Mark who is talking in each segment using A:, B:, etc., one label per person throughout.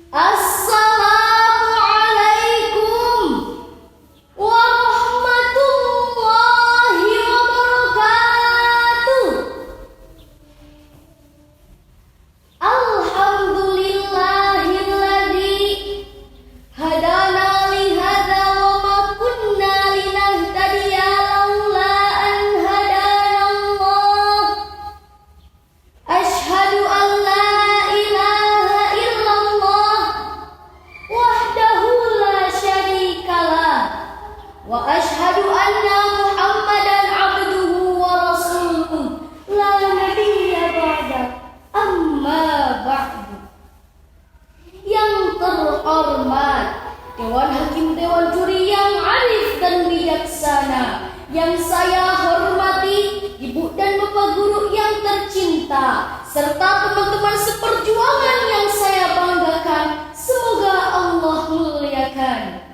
A: Assalamualaikum warahmatullahi wabarakatuh. Alhamdulillahilladzi hadana li hadza wa ma kunna linahtadiya laula an hadana Allah. Asyhadu an la ilaha illallah wahdahu la syarikalah wa asyhadu anna Muhammadan abduhu wa rasuluh la nabiyya ba'da. Amma ba'du. Yang terhormat Dewan Hakim Dewan Juri yang arif dan bijaksana, yang saya hormati Ibu dan Bapak Guru yang tercinta, serta teman-teman seperjuangan yang saya banggakan, semoga Allah muliakan.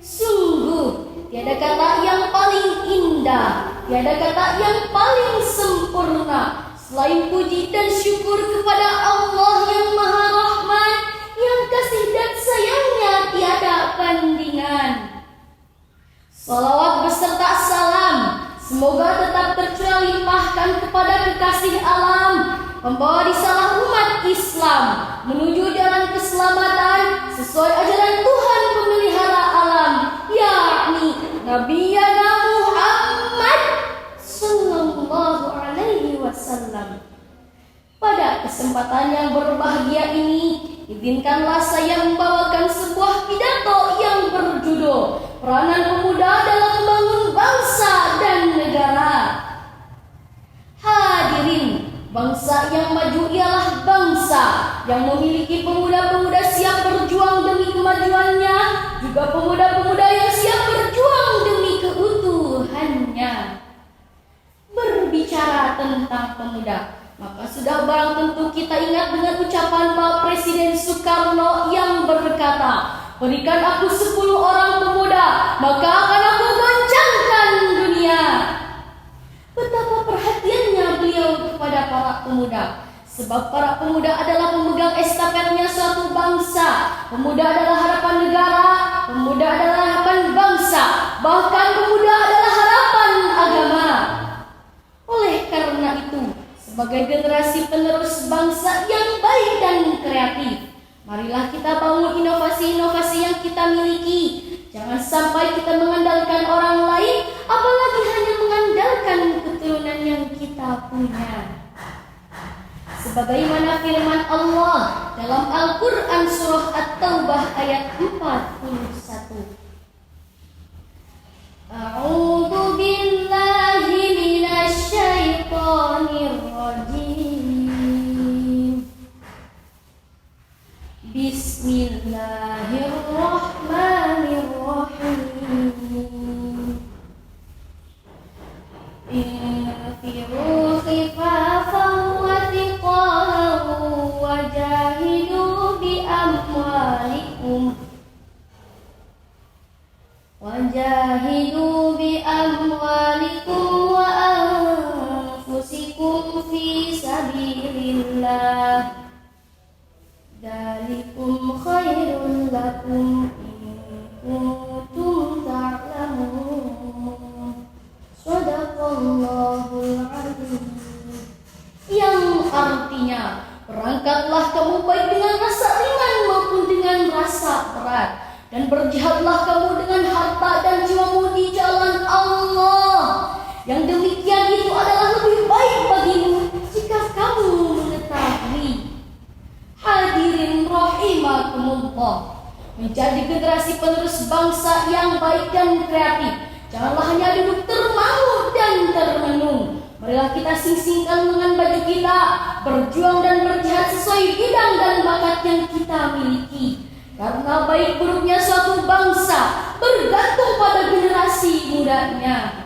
A: Sungguh tiada kata yang paling indah, tiada kata yang paling sempurna selain puji dan syukur kepada Allah yang Maha Rahman, yang kasih dan sayangnya tiada bandingan. Salawat beserta salam semoga tetap tercurah limpahkan kepada kekasih alam, pembawa risalah umat Islam menuju jalan keselamatan sesuai ajaran Tuhan pemelihara alam, yakni Nabi Muhammad sallallahu alaihi wasallam. Pada kesempatan yang berbahagia ini, izinkanlah saya membawakan sebuah pidato yang berjudul Peranan Pemuda dalam Membangun Bangsa dan Negara. Hadirin, bangsa yang maju ialah bangsa yang memiliki pemuda-pemuda siap berjuang demi kemajuannya, juga pemuda-pemuda yang siap berjuang demi keutuhannya. Berbicara tentang pemuda, maka sudah barang tentu kita ingat dengan ucapan Pak Presiden Soekarno yang berkata, "Berikan aku 10 orang pemuda, maka akan aku goncangkan dunia." Betapa perhatiannya beliau kepada para pemuda, sebab para pemuda adalah pemegang estafetnya suatu bangsa. Pemuda adalah harapan negara, pemuda adalah harapan bangsa, bahkan pemuda adalah harapan agama. Oleh karena itu, sebagai generasi penerus bangsa yang baik dan kreatif, marilah kita bangun inovasi-inovasi yang kita miliki. Jangan sampai kita mengandalkan orang lain, apalagi hanya mengandalkan keturunan yang kita punya. Sebagaimana firman Allah dalam Al-Quran surah At-Taubah ayat 41. A'udzu billahi minasy syaithanir rajim. Bismillahirrahmanirrahim. Infiru khifafan wa thiqalan wajahidu bi amwalikum wa anfusikum fi sabilillah. Dzalikum khairul lakum in kuntum ta'lamun. Shadaqallahul adzim. Yang artinya, berangkatlah kamu baik dengan rasa ringan maupun dengan rasa berat, dan berjihadlah kamu dengan harta dan jiwamu di jalan Allah. Yang demikian itu adalah lebih baik bagimu jika kamu mengetahui. Hadirin rahimakumullah, menjadi generasi penerus bangsa yang baik dan kreatif, janganlah hanya duduk termangu dan termenung. Marilah kita sing-singkan lengan baju kita, berjuang dan berjihad sesuai bidang dan bakat yang kita miliki. Karena baik buruknya suatu bangsa bergantung pada generasi mudanya.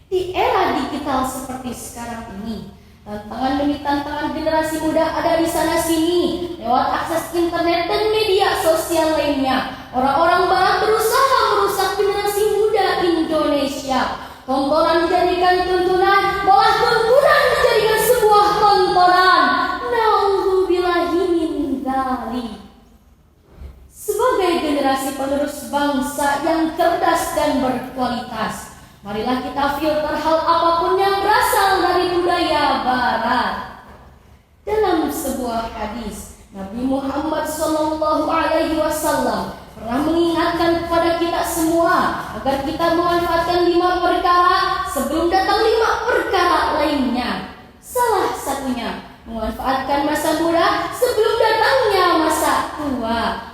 A: Di era digital seperti sekarang ini, tantangan demi tantangan generasi muda ada di sana sini. Lewat akses internet dan media sosial lainnya, orang-orang barat berusaha merusak generasi muda Indonesia. Tontonan dijadikan tuntunan, malah tuntunan dijadikan sebuah tontonan. Nauzubillahi min dzalik. bangsa yang cerdas dan berkualitas. Marilah kita filter hal apapun yang berasal dari budaya Barat. Dalam sebuah hadis, Nabi Muhammad SAW pernah mengingatkan kepada kita semua agar kita memanfaatkan 5 perkara sebelum datang 5 perkara lainnya. Salah satunya, memanfaatkan masa muda sebelum datangnya masa tua.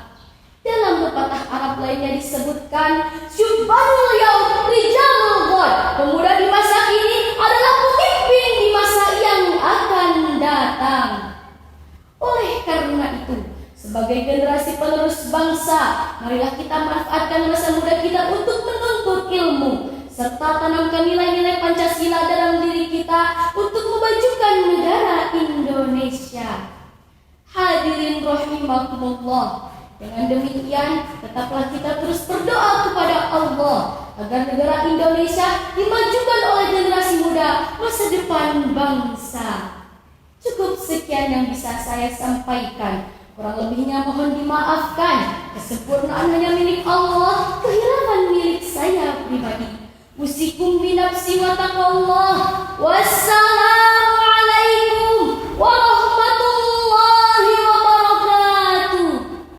A: Dalam pepatah Arab lainnya disebutkan, Syubbanul yaum rijalul ghad. Pemuda di masa kini adalah pemimpin di masa yang akan datang. Oleh karena itu, sebagai generasi penerus bangsa, marilah kita manfaatkan masa muda kita untuk menuntut ilmu, serta tanamkan nilai-nilai Pancasila dalam diri kita untuk memajukan negara Indonesia. Hadirin rahimakumullah. Dengan demikian, tetaplah kita terus berdoa kepada Allah agar negara Indonesia dimajukan oleh generasi muda masa depan bangsa. Cukup sekian yang bisa saya sampaikan. Kurang lebihnya mohon dimaafkan. Kesempurnaan hanya milik Allah, kehilafan milik saya pribadi. Usikum binafsi wa taqwallah. Wassalam.